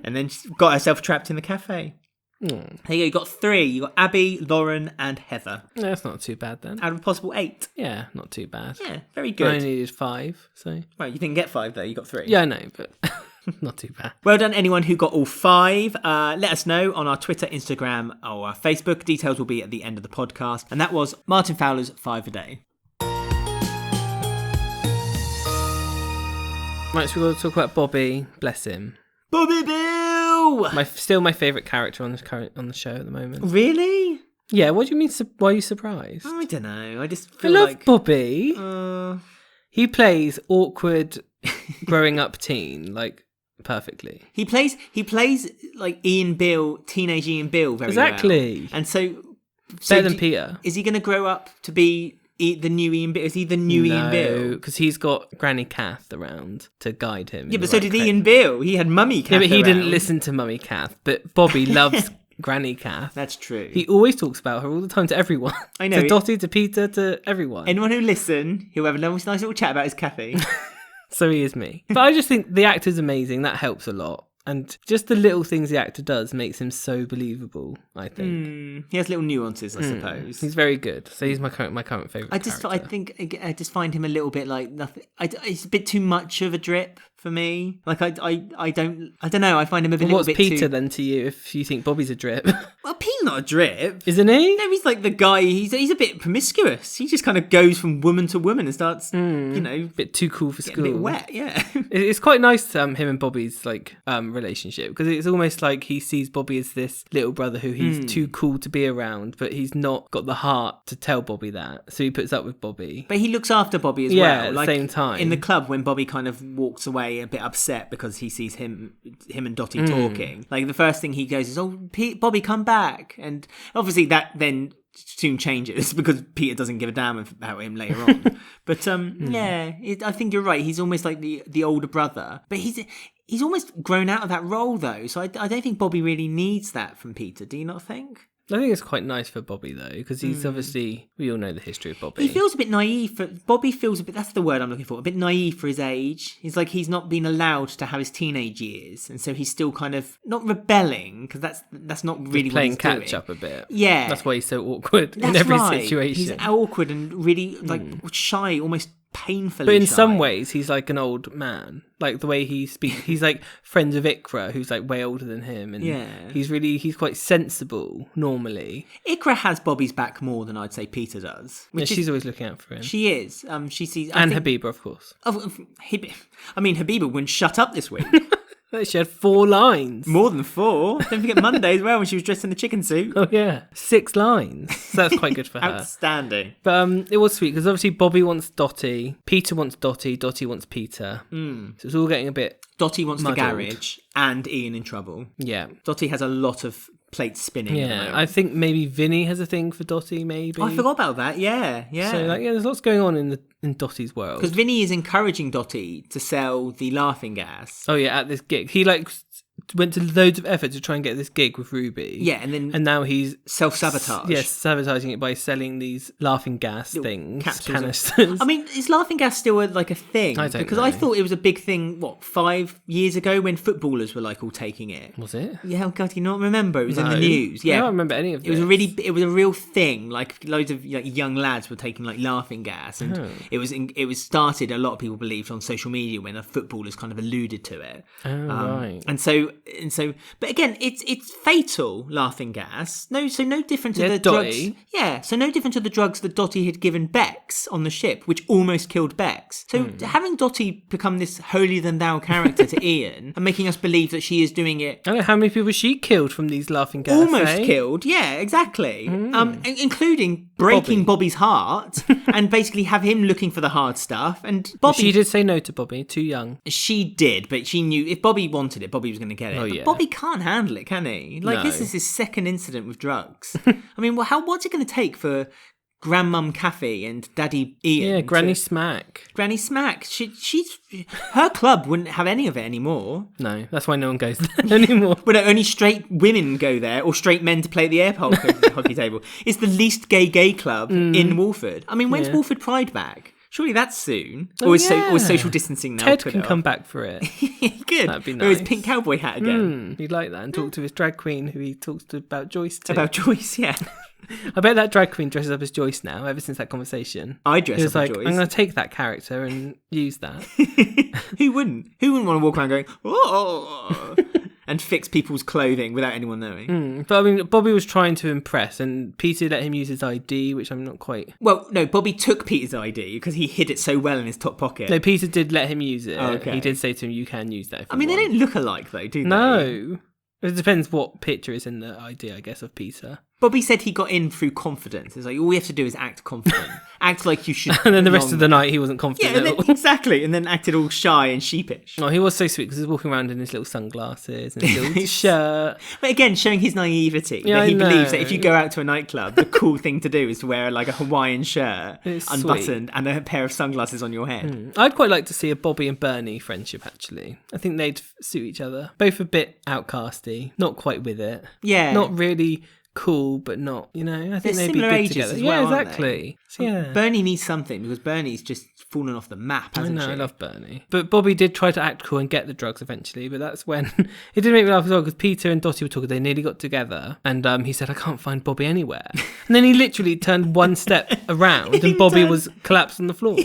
And then she got herself trapped in the cafe. There you go, you got 3. You got Abby, Lauren, and Heather. That's not too bad then. Out of a possible 8. Yeah, not too bad. Yeah, very good. I only needed 5, so... Well, you didn't get 5 though, you got 3. Yeah, I know, but not too bad. Well done, anyone who got all 5. Let us know on our Twitter, Instagram, or our Facebook. Details will be at the end of the podcast. And that was Martin Fowler's 5 a day. Right, so we've got to talk about Bobby. Bless him. Bobby Bill! Still my favourite character on the show at the moment. Really? Yeah, what do you mean? Why are you surprised? I don't know. I just I feel love Bobby. Uh... He plays awkward, growing up teen, like, perfectly. He plays like teenage Ian Beale very exactly. well. And so better than Peter. Is he going to grow up to be the new Ian Beale? Is he the new Ian Beale? No, because he's got Granny Kath around to guide him. Yeah, but so did Ian Beale. He had Mummy Kath. Yeah, but he around. didn't listen to Mummy Kath. But Bobby loves Granny Kath. That's true. He always talks about her all the time to everyone. I know. To Dotty, to Peter, to everyone. Anyone who listen, he'll have a nice little chat about his cafe. So he is me. But I just think the actor's amazing. That helps a lot. And just the little things the actor does makes him so believable, I think. He has little nuances, I suppose. He's very good. So he's my current favourite character. I just find him a little bit like nothing. It's a bit too much of a drip for me. Like I don't know. I find him a bit. What's bit Peter too... then to you? If you think Bobby's a drip, well, Pete's not a drip, isn't he? No, he's like the guy. He's a bit promiscuous. He just kind of goes from woman to woman and starts, a bit too cool for school. A bit wet, yeah. It's quite nice, him and Bobby's relationship, because it's almost like he sees Bobby as this little brother who he's too cool to be around, but he's not got the heart to tell Bobby that, so he puts up with Bobby. But he looks after Bobby as well. Yeah, at the same time. In the club, when Bobby kind of walks away a bit upset because he sees him and Dotty talking, like the first thing he goes is, "Oh, Bobby, come back!" And obviously that then soon changes because Peter doesn't give a damn about him later on. But I think you're right. He's almost like the older brother, but he's almost grown out of that role though. So I don't think Bobby really needs that from Peter. Do you not think? I think it's quite nice for Bobby though, because he's obviously, we all know the history of Bobby. He feels a bit naive. Bobby feels a bit, that's the word I'm looking for, a bit naive for his age. He's like he's not been allowed to have his teenage years, and so he's still kind of not rebelling, because that's not really just playing what he's catch doing. up a bit. Yeah, that's why he's so awkward in that's every right. situation. He's awkward and really shy, almost painfully but in shy. some ways he's like an old man, like the way he speaks. He's like friends with Ikra, who's like way older than him, and he's quite sensible normally. Ikra has Bobby's back more than I'd say Peter does. She's always looking out for him. She is. She sees, Habiba, of course. Habiba wouldn't shut up this week. She had 4 lines. More than 4. Don't forget Monday as well, when she was dressed in the chicken suit. Oh yeah, 6 lines. So that's quite good for her. Outstanding. But it was sweet because obviously Bobby wants Dotty, Peter wants Dotty, Dotty wants Peter. So it's all getting a bit Dotty wants muddled. the garage and Ian in trouble. Yeah. Dotty has a lot of plates spinning. Yeah, I think maybe Vinny has a thing for Dotty, maybe. Oh, I forgot about that, yeah. So there's lots going on in Dotty's world. Because Vinny is encouraging Dotty to sell the laughing gas. Oh yeah, at this gig. He went to loads of effort to try and get this gig with Ruby. Yeah, and now he's self-sabotage. Yes, sabotaging it by selling these laughing gas things, canisters. I mean, is laughing gas still a thing? I don't because know. I thought it was a big thing. 5 years ago when footballers were all taking it? Was it? Yeah, God, do you not remember? It was in the news. Yeah, I don't remember any of it. It was a real thing. Like loads of young lads were taking laughing gas, and it was started. A lot of people believed on social media when the footballers kind of alluded to it. Oh right. And so. But again, it's fatal, laughing gas. No different to the Dotty. drugs. Yeah, so no different to the drugs that Dotty had given Bex on the ship, which almost killed Bex. So having Dotty become this holier-than-thou character to Ian and making us believe that she is doing it... I don't know how many people she killed from these laughing gas. Almost killed, yeah, exactly. Including breaking Bobby's heart and basically have him looking for the hard stuff. And Bobby... She did say no to Bobby, too young. She did, but she knew if Bobby wanted it, Bobby was going to get it. Oh, but yeah. Bobby can't handle it, can he? No. This is his second incident with drugs. I mean, what's it going to take for Grandmum Kathy and Daddy Ian? Yeah, Granny Smack. Granny Smack. Her club wouldn't have any of it anymore. No, that's why no one goes there anymore. Well, only straight women go there, or straight men to play at the air hockey table. It's the least gay club in Walford. I mean, when's Walford Pride back? Surely that's soon. Oh, or is social distancing now? Ted can come back for it. Good. That'd be nice. Wear his pink cowboy hat again. He'd like that. And talk to his drag queen who he talks to about Joyce too. About Joyce, yeah. I bet that drag queen dresses up as Joyce now, ever since that conversation. I dress up as like, Joyce. I'm going to take that character and use that. Who wouldn't? Who wouldn't want to walk around going, oh, and fix people's clothing without anyone knowing? But I mean, Bobby was trying to impress, and Peter let him use his ID, which I'm not quite... Well, no, Bobby took Peter's ID because he hid it so well in his top pocket. No, Peter did let him use it. Oh, okay. He did say to him, you can use that if you they want. don't look alike, though, do they? No. It depends what picture is in the ID, I guess, of Peter. Bobby said he got in through confidence. It's like, all we have to do is act confident. Act like you should. And then the rest of the night, he wasn't confident at all. Exactly. And then acted all shy and sheepish. Oh, he was so sweet because he was walking around in his little sunglasses and his little shirt. But again, showing his naivety. Yeah, that he I know. believes that if you go out to a nightclub, the cool thing to do is to wear like a Hawaiian shirt, It's unbuttoned, sweet. and a pair of sunglasses on your head. I'd quite like to see a Bobby and Bernie friendship, actually. I think they'd suit each other. Both a bit outcasty, not quite with it. Yeah. Not really cool, but not, I think They're they'd be similar good ages together. as well, yeah, aren't exactly. So, yeah. Bernie needs something because Bernie's just fallen off the map, I hasn't know, she? I love Bernie. But Bobby did try to act cool and get the drugs eventually, but that's when... It did make me laugh as well, because Peter and Dotty were talking, they nearly got together, and he said, I can't find Bobby anywhere. And then he literally turned one step around, and Bobby was collapsed on the floor.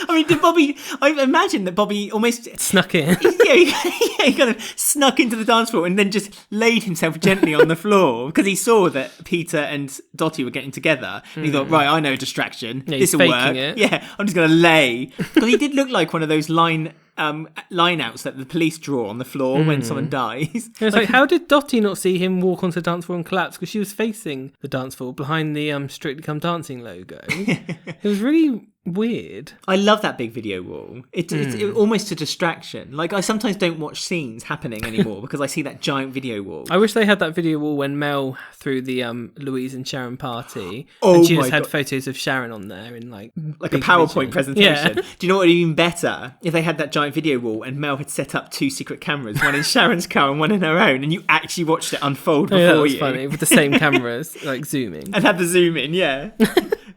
I mean, I imagine that Bobby almost... Snuck in. he kind of snuck into the dance floor and then just laid himself gently on the floor because he saw that Peter and Dotty were getting together. And he thought, right, I know a distraction. Yeah, this will work. it. Yeah, I'm just going to lay. Because he did look like one of those line outs that the police draw on the floor when someone dies. It was like, how did Dotty not see him walk onto the dance floor and collapse? Because she was facing the dance floor behind the Strictly Come Dancing logo. It was really weird. I love that big video wall. It's almost a distraction. Like, I sometimes don't watch scenes happening anymore because I see that giant video wall. I wish they had that video wall when Mel threw the Louise and Sharon party. Oh, and she my just had God. photos of Sharon on there in like A big PowerPoint vision. presentation. Yeah. Do you know what would be even better? If they had that giant video wall and Mel had set up 2 secret cameras, one in Sharon's car and one in her own, and you actually watched it unfold before Yeah, that was you. funny with the same cameras, like zooming. And had the zoom in, yeah.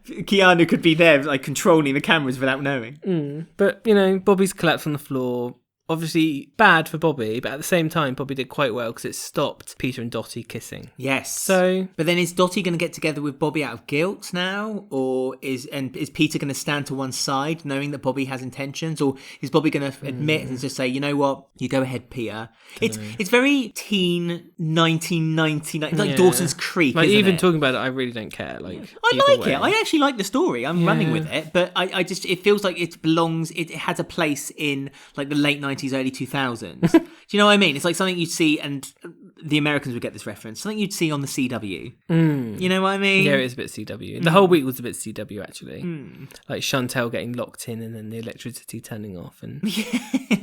Keanu could be there, like, controlling the cameras without knowing. But, Bobby's collapsed on the floor. Obviously bad for Bobby, but at the same time, Bobby did quite well because it stopped Peter and Dotty kissing. Yes. So... But then is Dotty going to get together with Bobby out of guilt now? Or is Peter going to stand to one side knowing that Bobby has intentions? Or is Bobby going to admit and just say, you know what, you go ahead, Peter? It's very teen 1999, like Dawson's Creek, like, isn't even it? talking about it, I really don't care. Like, I either like way. it. I actually like the story. I'm running with it, but I just, it feels like it belongs, it has a place in like the late 90s, early 2000s. Do you know what I mean? It's like something you'd see, and the Americans would get this reference, something you'd see on the CW. You know what I mean? Yeah, it is a bit CW. The whole week was a bit CW, actually. Like Chantelle getting locked in and then the electricity turning off, and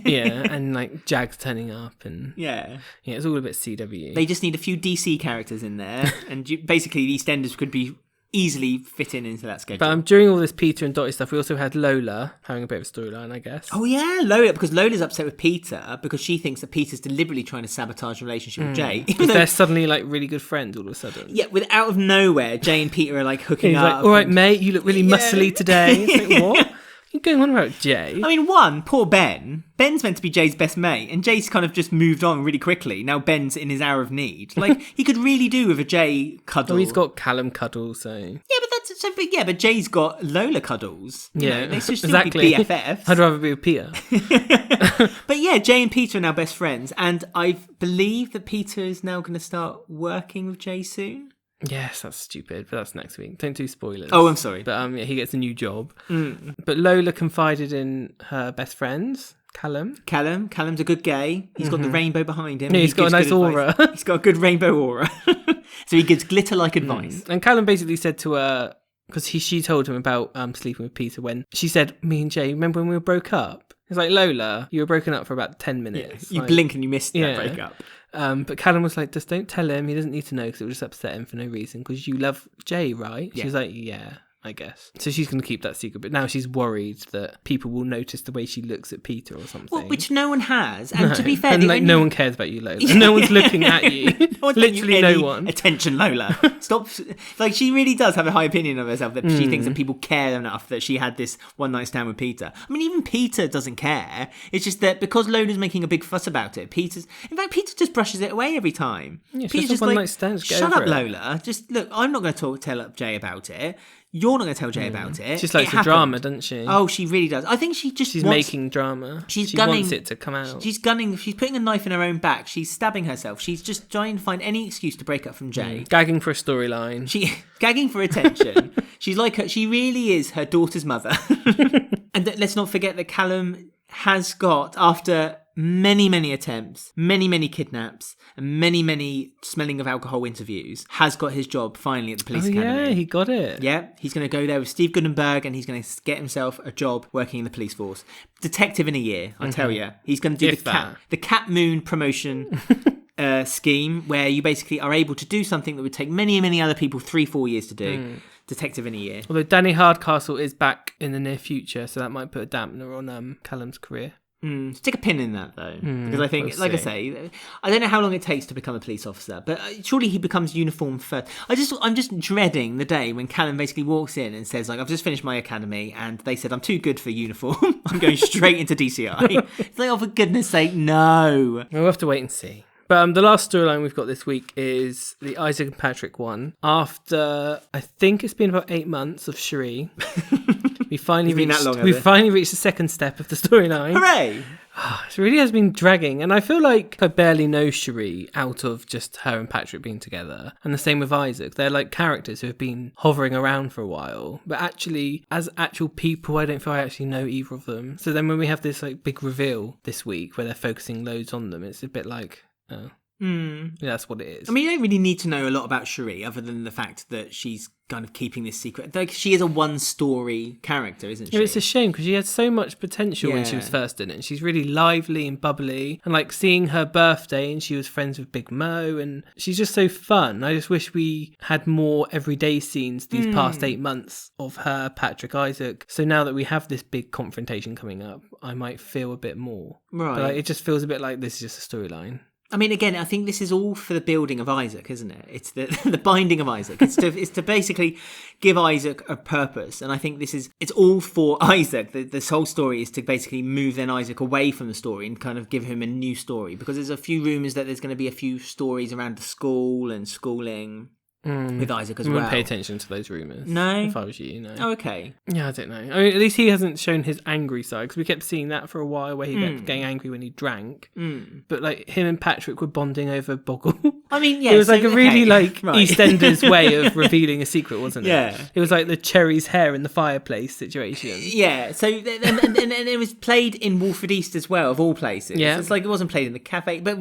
and like Jags turning up, and Yeah, it's all a bit CW. they just need a few DC characters in there, and basically the EastEnders could be easily fit into that schedule. But during all this Peter and Dotty stuff, we also had Lola having a bit of a storyline, I guess. Oh yeah, Lola, because Lola's upset with Peter because she thinks that Peter's deliberately trying to sabotage the relationship with Jay. Because they're suddenly like really good friends all of a sudden. Yeah, out of nowhere, Jay and Peter are like hooking He's up. like, all right, mate, you look really muscly today. It's like, what? You're going on about Jay. I mean, poor Ben. Ben's meant to be Jay's best mate, and Jay's kind of just moved on really quickly. Now Ben's in his hour of need. Like, he could really do with a Jay cuddle. Oh, he's got Callum cuddle, so... Yeah, but that's so. But Jay's got Lola cuddles. You know, they should still exactly. be BFFs. I'd rather be with Peter. But yeah, Jay and Peter are now best friends, and I believe that Peter is now going to start working with Jay soon. Yes, that's stupid, but that's next week. Don't do spoilers. Oh, I'm sorry. But he gets a new job. But Lola confided in her best friends, Callum's a good gay. He's got the rainbow behind him. Yeah, he's got a nice aura. He's got a good rainbow aura. So he gives glitter-like advice. And Callum basically said to her, because she told him about sleeping with Peter when she said, me and Jay, remember when we broke up? It's like, Lola, you were broken up for about 10 minutes. You like, blink and you missed that breakup. But Callum was like, just don't tell him. He doesn't need to know because it will just upset him for no reason because you love Jay, right? She was like, yeah. I guess. So she's going to keep that secret. But now she's worried that people will notice the way she looks at Peter or something. Well, which no one has. And to be fair... And no one cares about you, Lola. No one's looking at you. Literally no one. Attention, Lola. Stop. Like, she really does have a high opinion of herself, that she thinks that people care enough that she had this one night stand with Peter. I mean, even Peter doesn't care. It's just that because Lola's making a big fuss about it, Peter just brushes it away every time. Yeah, Peter's just one night stand. Shut up, Lola. Just look, I'm not going to tell up Jay about it. You're not going to tell Jay about it. She just likes the drama, doesn't she? Oh, she really does. I think she's making drama. She wants it to come out. She's putting a knife in her own back. She's stabbing herself. She's just trying to find any excuse to break up from Jay. Gagging for a storyline. Gagging for attention. She's like she really is her daughter's mother. And let's not forget that Callum has got, after many attempts, many kidnaps, and many smelling of alcohol interviews, has got his job finally at the police academy. Yeah, he got it. Yeah, he's going to go there with Steve Goodenberg, and he's going to get himself a job working in the police force. Detective in a year, I tell you. He's going to do the Cat Moon promotion scheme, where you basically are able to do something that would take many other people 3-4 years to do. Detective in a year. Although Danny Hardcastle is back in the near future, so that might put a dampener on Callum's career. Stick a pin in that, though, because I think, I say, I don't know how long it takes to become a police officer, but surely he becomes uniformed first. I'm just dreading the day when Callum basically walks in and says, like, I've just finished my academy, and they said I'm too good for uniform. I'm going straight into DCI. It's like, oh, for goodness sake, no. We'll have to wait and see. But the last storyline we've got this week is the Issac and Patrick one. After, I think it's been about 8 months of Sheree, we finally reached the second step of the storyline. Hooray! It really has been dragging, and I feel like I barely know Sheree out of just her and Patrick being together. And the same with Issac. They're like characters who have been hovering around for a while, but actually, as actual people, I don't feel I actually know either of them. So then when we have this like big reveal this week where they're focusing loads on them, it's a bit like, oh. Yeah, that's what it is. I mean, you don't really need to know a lot about Sheree other than the fact that she's kind of keeping this secret. Like, she is a one-story character, isn't she? Yeah, it's a shame because she had so much potential when she was first in it. She's really lively and bubbly, and like seeing her birthday, and she was friends with Big Mo, and she's just so fun. I just wish we had more everyday scenes these past 8 months of her, Patrick, Issac. So now that we have this big confrontation coming up, I might feel a bit more. Right. But it just feels a bit like this is just a storyline. I mean, again, I think this is all for the building of Issac, isn't it? It's the binding of Issac. It's to basically give Issac a purpose. And I think it's all for Issac. This whole story is to basically move then Issac away from the story and kind of give him a new story. Because there's a few rumours that there's going to be a few stories around the school and schooling. With Issac as well. I wouldn't pay attention to those rumours. No? If I was you, no. Oh, okay. Yeah, I don't know. I mean, at least he hasn't shown his angry side, because we kept seeing that for a while, where he kept getting angry when he drank. But like him and Patrick were bonding over Boggle. I mean, yeah. It was like a really EastEnders way of revealing a secret, wasn't it? Yeah. It was like the Cherry's hair in the fireplace situation. Yeah. So and it was played in Walford East as well, of all places. Yeah. It's like it wasn't played in the cafe, but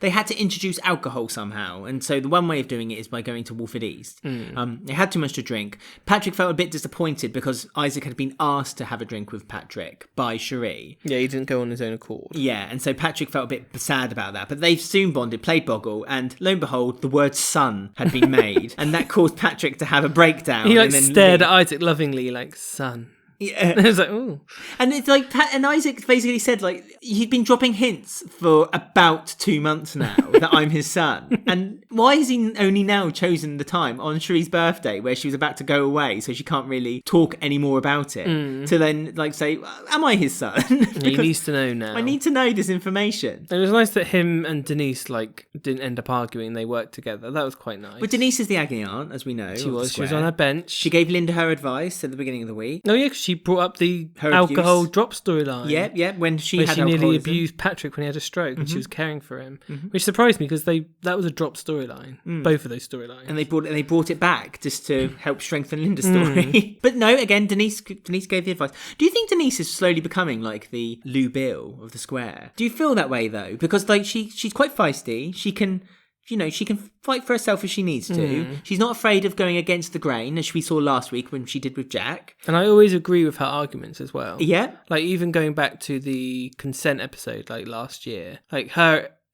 they had to introduce alcohol somehow, and so the one way of doing it is by going to Walford East. They had too much to drink. Patrick felt a bit disappointed because Issac had been asked to have a drink with Patrick by Sheree. Yeah, he didn't go on his own accord. Yeah, and so Patrick felt a bit sad about that. But they soon bonded, played Boggle, and lo and behold, the word son had been made, and that caused Patrick to have a breakdown. He stared at Issac lovingly, like, son. Yeah. I was like, ooh. And it's like, and Issac basically said, like, he'd been dropping hints for about 2 months now that I'm his son. And why has he only now chosen the time on Sheree's birthday, where she was about to go away, so she can't really talk any more about it, to then, like, say, am I his son? He needs to know now. I need to know this information. It was nice that him and Denise, like, didn't end up arguing. They worked together. That was quite nice. But Denise is the agony aunt, as we know. She was on her bench. She gave Linda her advice at the beginning of the week. Oh, yeah, because she brought up the alcohol drop storyline. Yeah, when she nearly abused Patrick when he had a stroke, and she was caring for him, which surprised me because that was a drop storyline, both of those storylines, and they brought it back just to help strengthen Linda's story. But no, again, Denise gave the advice. Do you think Denise is slowly becoming like the Lou Beale of the square? Do you feel that way though? Because like she's quite feisty. She can fight for herself if she needs to. She's not afraid of going against the grain, as we saw last week when she did with Jack. And I always agree with her arguments as well. Yeah. Like, even going back to the consent episode, like, last year, like,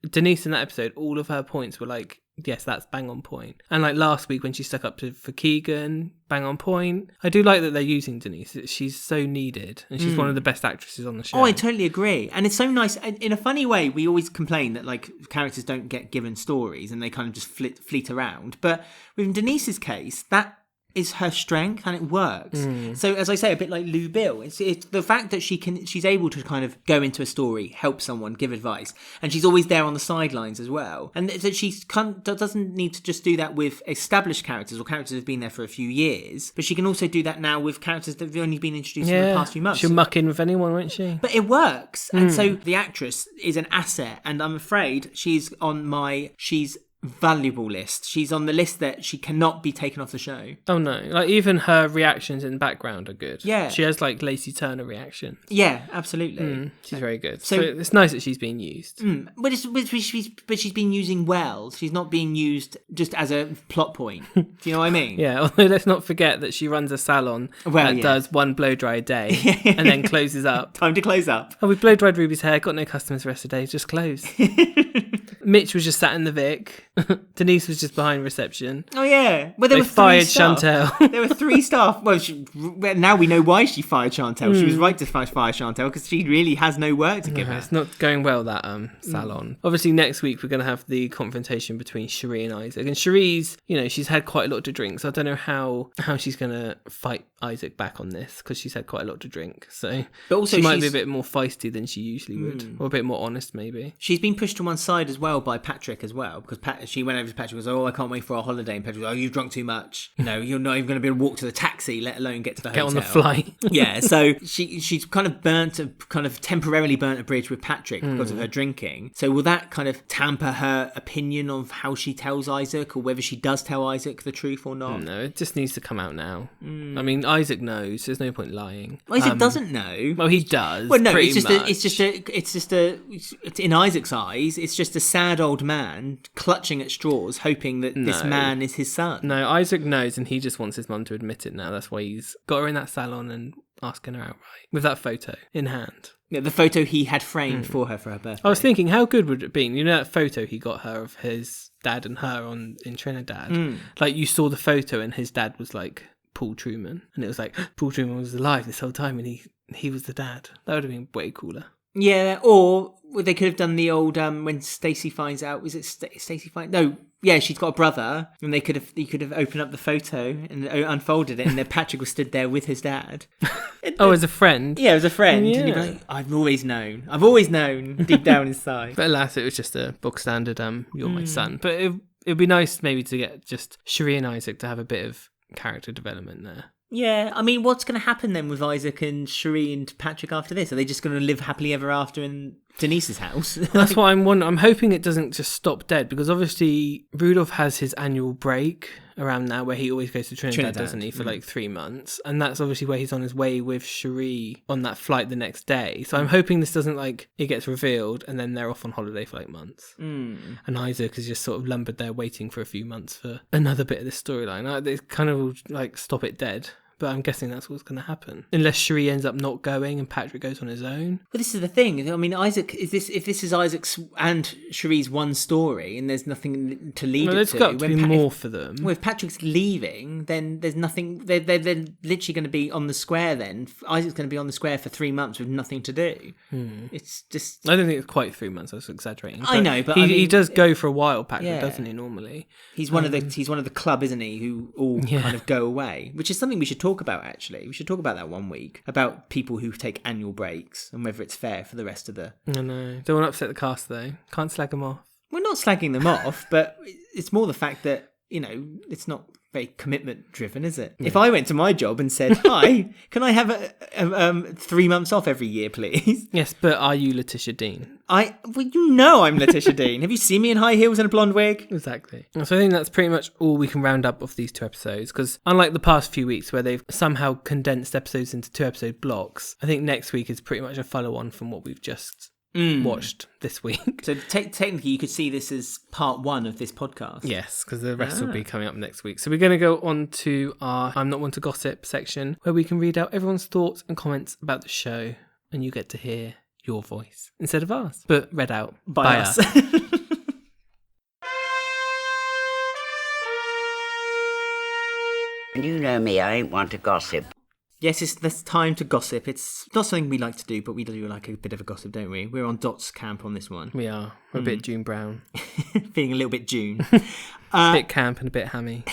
Denise in that episode, all of her points were, like, yes, that's bang on point. And like last week when she stuck up for Keegan, bang on point. I do like that they're using Denise. She's so needed, and she's one of the best actresses on the show. Oh, I totally agree. And it's so nice. In a funny way, we always complain that like characters don't get given stories and they kind of just fleet around. But with Denise's case, that is her strength and it works. So as I say, a bit like Lou Bill, it's the fact that she's able to kind of go into a story, help someone, give advice, and she's always there on the sidelines as well. And that she doesn't need to just do that with established characters or characters who've been there for a few years, but she can also do that now with characters that have only been introduced in the past few months. She'll muck in with anyone, won't she? But it works. And so the actress is an asset, and I'm afraid she's valuable list. She's on the list that she cannot be taken off the show. Oh no, like even her reactions in the background are good. Yeah, she has like Lacey Turner reactions. Yeah, absolutely. She's very good. So it's nice that she's being used. But she's been using well. She's not being used just as a plot point. Do you know what I mean? Yeah, although let's not forget that she runs a salon that does one blow dry a day and then closes up. Time to close up. Oh, we blow dried Ruby's hair, got no customers the rest of the day, just closed. Mitch was just sat in the Vic. Denise was just behind reception. Oh yeah, well they were fired staff. Chantelle. There were 3 staff. Well, now we know why she fired Chantelle. She was right to fire Chantelle because she really has no work to give her. It's not going well, that salon. Obviously, next week we're going to have the confrontation between Sheree and Issac. And Sheree's, she's had quite a lot to drink, so I don't know how she's going to fight Issac back on this because she's had quite a lot to drink. So, but also she might be a bit more feisty than she usually would, or a bit more honest maybe. She's been pushed to one side as well by Patrick as well, because she went over to Patrick and was, I can't wait for our holiday, and Patrick was, you've drunk too much. You're not even going to be able to walk to the taxi, let alone get to the hotel. Get on the flight. Yeah, so she's kind of temporarily burnt a bridge with Patrick because of her drinking. So will that kind of tamper her opinion of how she tells Issac, or whether she does tell Issac the truth or not? No, it just needs to come out now. I mean, Issac knows. There's no point lying. Issac doesn't know. Well, he does. Well, no, it's just in Isaac's eyes, it's just a sad old man clutching at straws, hoping that this man is his son. No, Issac knows, and he just wants his mum to admit it now. That's why he's got her in that salon and asking her outright with that photo in hand. Yeah, the photo he had framed for her birthday. I was thinking, how good would it have been? That photo he got her of his dad and her in Trinidad. Like, you saw the photo and his dad was like Paul Truman, and it was like Paul Truman was alive this whole time and he was the dad. That would have been way cooler. Yeah, or they could have done the old when Stacey finds out. Is it Stacey finds? No, yeah, she's got a brother, and you could have opened up the photo and unfolded it, and then Patrick was stood there with his dad. As a friend. Yeah, as a friend. Yeah. And you'd be like, I've always known deep down inside. But alas, it was just a book standard. You're my son. But it'd be nice maybe to get just Sheree and Issac to have a bit of character development there. Yeah, I mean, what's going to happen then with Issac and Sheree and Patrick after this? Are they just going to live happily ever after in Denise's house? That's what I'm wondering. I'm hoping it doesn't just stop dead, because obviously Rudolph has his annual break around now where he always goes to Trinidad, doesn't he, for like 3 months. And that's obviously where he's on his way with Sheree on that flight the next day. So I'm hoping this doesn't it gets revealed and then they're off on holiday for like months. And Issac has just sort of lumbered there waiting for a few months for another bit of this storyline. They kind of will stop it dead. But I'm guessing that's what's going to happen. Unless Sheree ends up not going and Patrick goes on his own. Well, this is the thing. I mean, Issac, if this is Isaac's and Sheree's one story and there's nothing to lead it to. There's got to be more for them. Well, if Patrick's leaving, then there's nothing. They're literally going to be on the square then. Isaac's going to be on the square for 3 months with nothing to do. It's just... I don't think it's quite 3 months. I was exaggerating. I know, but he does go for a while, Patrick, doesn't he, normally? He's one of the club, isn't he, who all kind of go away, which is something we should talk about, actually. We should talk about that one week, about people who take annual breaks and whether it's fair for the rest of the... I know. Don't want to upset the cast, though. Can't slag them off. We're not slagging them off, but it's more the fact that, it's not very commitment driven, is it? Yeah. If I went to my job and said, hi, can I have 3 months off every year, please? Yes, but are you Letitia Dean? I'm Letitia Dean. Have you seen me in high heels and a blonde wig? Exactly. So I think that's pretty much all we can round up of these 2 episodes, because unlike the past few weeks where they've somehow condensed episodes into 2-episode blocks, I think next week is pretty much a follow-on from what we've just watched this week. So technically you could see this as part 1 of this podcast. Yes, because the rest will be coming up next week. So we're going to go on to our I'm Not One to Gossip section, where we can read out everyone's thoughts and comments about the show, and you get to hear your voice instead of ours, but read out by us. And you know me, I ain't one to gossip. Yes, it's time to gossip. It's not something we like to do, but we do like a bit of a gossip, don't we? We're on Dot's camp on this one. We are. We're a bit June Brown. Feeling a little bit June. A bit camp and a bit hammy.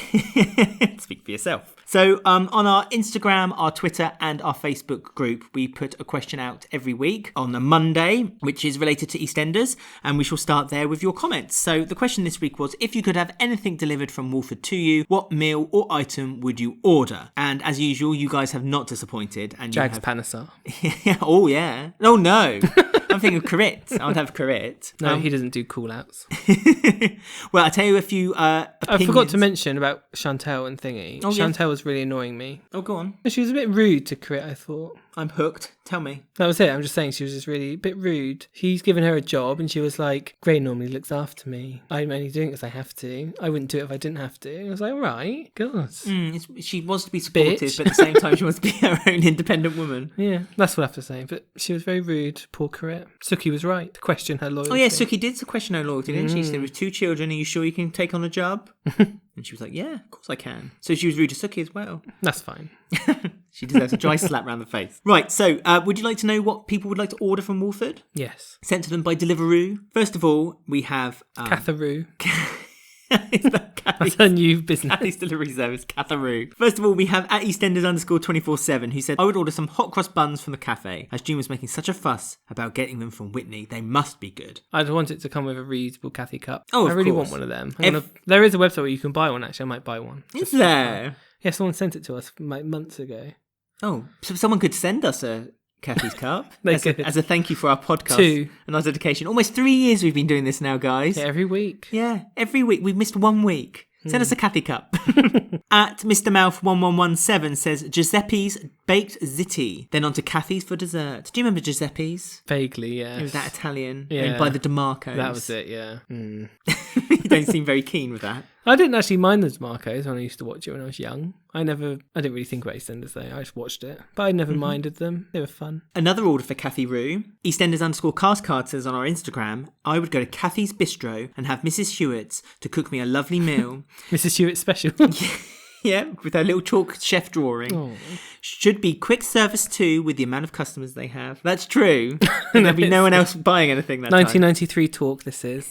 Speak for yourself. So on our Instagram, our Twitter and our Facebook group, we put a question out every week on a Monday, which is related to EastEnders, and we shall start there with your comments. So the question this week was, if you could have anything delivered from Walford to you, what meal or item would you order? And as usual, you guys have not disappointed. And Jags Panasar. Oh, yeah. Oh, no. I'm thinking of Carrot. I would have Carrot. No, he doesn't do call-outs. Well, I'll tell you a few opinions. I forgot to mention about Chantelle and Thingy. Oh, Chantelle was really annoying me. Oh, go on. She was a bit rude to Crit, I thought. I'm hooked. Tell me. That was it. I'm just saying she was just really a bit rude. He's given her a job and she was like, Gray normally looks after me. I'm only doing it because I have to. I wouldn't do it if I didn't have to. I was like, all right, God. She wants to be supportive, Bitch. but at the same time, she wants to be her own independent woman. Yeah, that's what I have to say. But she was very rude, poor Crit. Suki was right to question her loyalty. Oh, yeah, Suki did question her loyalty, didn't she? She said, with 2 children, are you sure you can take on a job? And she was like, yeah, of course I can. So she was rude to Suki as well. That's fine. She deserves a dry slap round the face. Right, so would you like to know what people would like to order from Walford? Yes. Sent to them by Deliveroo. First of all, we have... Katheroo. Is that That's a new business. Kathy's delivery service, Katheroo. First of all, we have at EastEnders_247 who said, I would order some hot cross buns from the cafe. As June was making such a fuss about getting them from Whitney, they must be good. I'd want it to come with a reusable Kathy cup. Oh, I really course. want one of them. There is a website where you can buy one, actually. I might buy one. Is there? Yeah, someone sent it to us like months ago. Oh, so someone could send us a Kathy's cup as a thank you for our podcast 2 and our dedication. Almost 3 years we've been doing this now, guys. Yeah, every week. Yeah, every week. We've missed 1 week. Send us a Kathy cup. At Mr. Mouth 1117 says Giuseppe's baked ziti. Then on to Kathy's for dessert. Do you remember Giuseppe's? Vaguely, yeah. It was that Italian. Yeah. By the DeMarcos. That was it, yeah. You don't seem very keen with that. I didn't actually mind the DeMarcos when I used to watch it when I was young. I didn't really think about EastEnders though. I just watched it. But I never minded them. They were fun. Another order for Katheroo. EastEnders_castcard says on our Instagram, I would go to Kathy's Bistro and have Mrs. Hewitt's to cook me a lovely meal. Mrs. Hewitt special. Yeah, with her little chalk chef drawing. Oh. Should be quick service too with the amount of customers they have. That's true. And there'll be no one else buying anything that 1993 talk this is.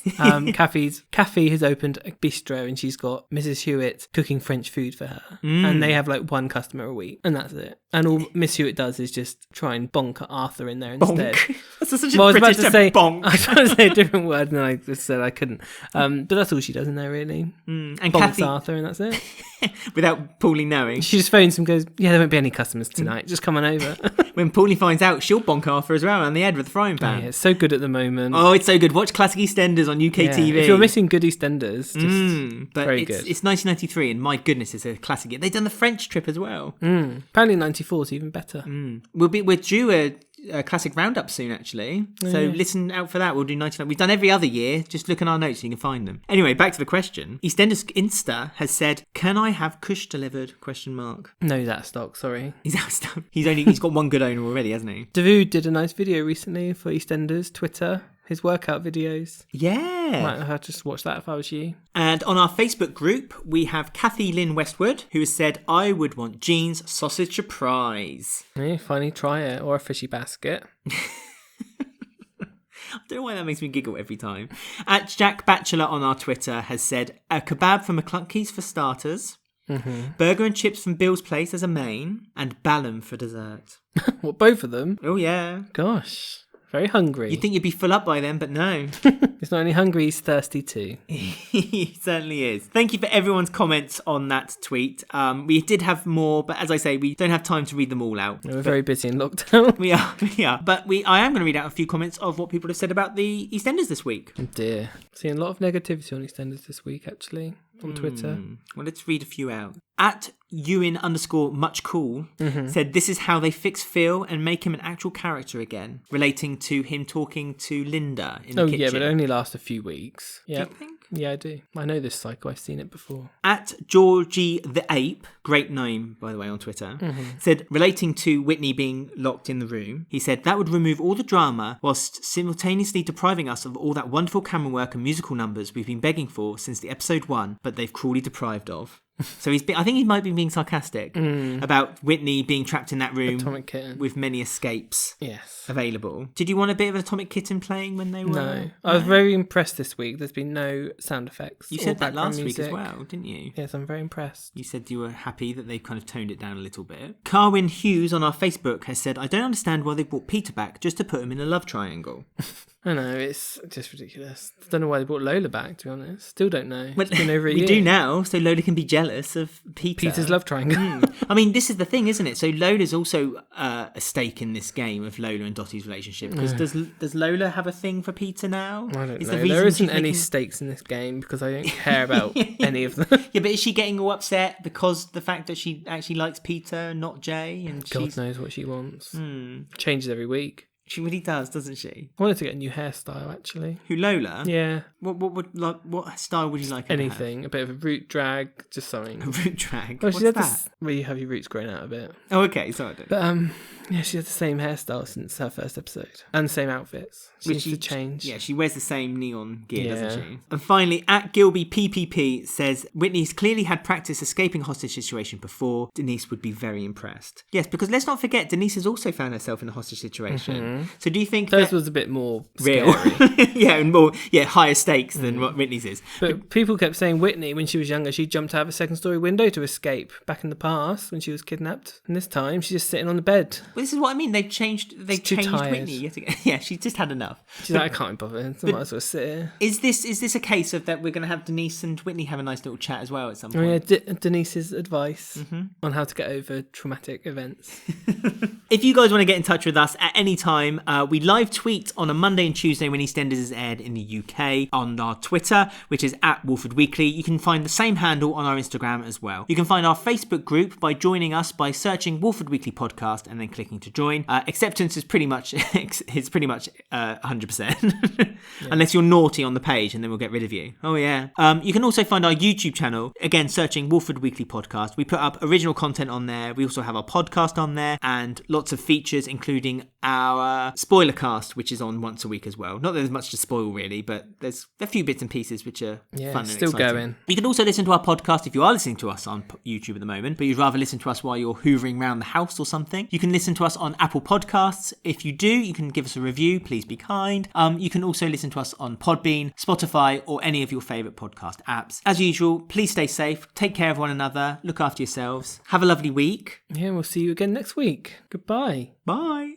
Kathy has opened a bistro and she's got Mrs. Hewitt cooking French food for her. And they have like 1 customer a week. And that's it. And all Miss Hewitt does is just try and bonk Arthur in there instead. That's such a Well, I was about British to say bonk. I was trying to say a different word and then I just said I couldn't. But that's all she does in there really. And Bonks Kathy, Arthur and that's it. without Paulie knowing. She just phones him and goes, yeah, there won't be any customers tonight. Just come on over. When Paulie finds out, she'll bonk Arthur as well on the head with the frying Oh, pan. yeah, it's so good at the moment. Oh, it's so good. Watch classic EastEnders on UK Yeah. TV. If you're missing good EastEnders, just but very it's, good. It's 1993 and my goodness, it's a classic. They've done the French trip as well. Apparently 94 is even better. We're due a classic roundup soon, actually. So listen out for that. We'll do 99. We've done every other year. Just look in our notes so you can find them. Anyway, back to the question. EastEnders Insta has said, "Can I have Kush delivered?" ? No, he's out of stock, sorry. He's out of stock. He's got one good owner already, hasn't he? Davude did a nice video recently for EastEnders Twitter. His workout videos. Yeah. Might have to just watch that if I was you. And on our Facebook group, we have Kathy Lynn Westwood, who has said, I would want Jean's sausage surprise. Yeah, finally try it. Or a fishy basket. I don't know why that makes me giggle every time. At Jack Batchelor on our Twitter has said, a kebab from McClunkey's for starters, burger and chips from Bill's Place as a main, and Ballum for dessert. What, both of them? Oh, yeah. Gosh. Very hungry. You'd think you'd be full up by then, but no. He's not only hungry, he's thirsty too. He certainly is. Thank you for everyone's comments on that tweet. We did have more, but as I say, we don't have time to read them all out. We're very busy in lockdown. We are. But I am going to read out a few comments of what people have said about the EastEnders this week. Oh dear. Seeing a lot of negativity on EastEnders this week, actually, on Twitter. Well, let's read a few out. At Ewan_muchcool said, this is how they fix Phil and make him an actual character again, relating to him talking to Linda in the kitchen. Oh, yeah, but it only lasts a few weeks. Yeah. Do you think? Yeah, I do. I know this cycle. I've seen it before. At Georgie the Ape, great name, by the way, on Twitter, said, relating to Whitney being locked in the room, he said, that would remove all the drama whilst simultaneously depriving us of all that wonderful camera work and musical numbers we've been begging for since the episode 1, but they've cruelly deprived of. So I think he might be being sarcastic about Whitney being trapped in that room Atomic Kitten. with many escapes Yes. available. Did you want a bit of an Atomic Kitten playing when they were... No. I was very impressed this week. There's been no sound effects. You or said that background last week music. as well, didn't you? Yes, I'm very impressed. You said you were happy that they've kind of toned it down a little bit. Carwyn Hughes on our Facebook has said, I don't understand why they brought Peter back just to put him in a love triangle. I know, it's just ridiculous. I don't know why they brought Lola back, to be honest. Still don't know. It's been over a year. We do now, so Lola can be jealous of Peter's love triangle. I mean, this is the thing, isn't it? So Lola's also a stake in this game of Lola and Dottie's relationship. Because does Lola have a thing for Peter now? I don't know. There isn't any stakes in this game because I don't care about any of them. Yeah, but is she getting all upset because the fact that she actually likes Peter, not Jay? And God knows what she wants. Changes every week. She really does, doesn't she? I wanted to get a new hairstyle, actually. Who, Lola? Yeah. What style would you like her to have? Anything. A bit of a root drag, just something. A root drag? Well, What's that? Where you have your roots growing out a bit. Oh, okay, sorry. I don't. But, yeah, she has the same hairstyle since her first episode. And the same outfits. She needs to change. Yeah, she wears the same neon gear, doesn't she? And finally, at Gilby PPP says, Whitney's clearly had practice escaping a hostage situation before. Denise would be very impressed. Yes, because let's not forget, Denise has also found herself in a hostage situation. So do you think Hers was a bit more real? Scary. Yeah, and more higher stakes than what Whitney's is. But people kept saying Whitney, when she was younger, she jumped out of a second-story window to escape back in the past when she was kidnapped. And this time, she's just sitting on the bed. Well, this is what I mean. They've changed Whitney yet again. Yeah, she's just had enough. She's like, I can't be bothered. I might as well sit here. Is this a case of that we're going to have Denise and Whitney have a nice little chat as well at some point? Oh yeah, Denise's advice on how to get over traumatic events. If you guys want to get in touch with us at any time, we live tweet on a Monday and Tuesday when EastEnders is aired in the UK on our Twitter, which is at Walford Weekly. You can find the same handle on our Instagram as well. You can find our Facebook group by joining us by searching Walford Weekly Podcast and then clicking to join. Acceptance is pretty much 100%, unless you're naughty on the page, and then we'll get rid of you. Oh yeah. You can also find our YouTube channel, again searching Walford Weekly Podcast. We put up original content on there. We also have our podcast on there and lots of features, including our spoiler cast, which is on once a week as well. Not that there's much to spoil really, but there's a few bits and pieces which are fun and still exciting. going. You can also listen to our podcast if you are listening to us on YouTube at the moment, but you'd rather listen to us while you're hoovering around the house or something. You can listen to us on Apple Podcasts. If you do, you can give us a review. Please be kind. You can also listen to us on Podbean, Spotify, or any of your favourite podcast apps. As usual, please stay safe. Take care of one another. Look after yourselves. Have a lovely week. Yeah, we'll see you again next week. Goodbye. Bye.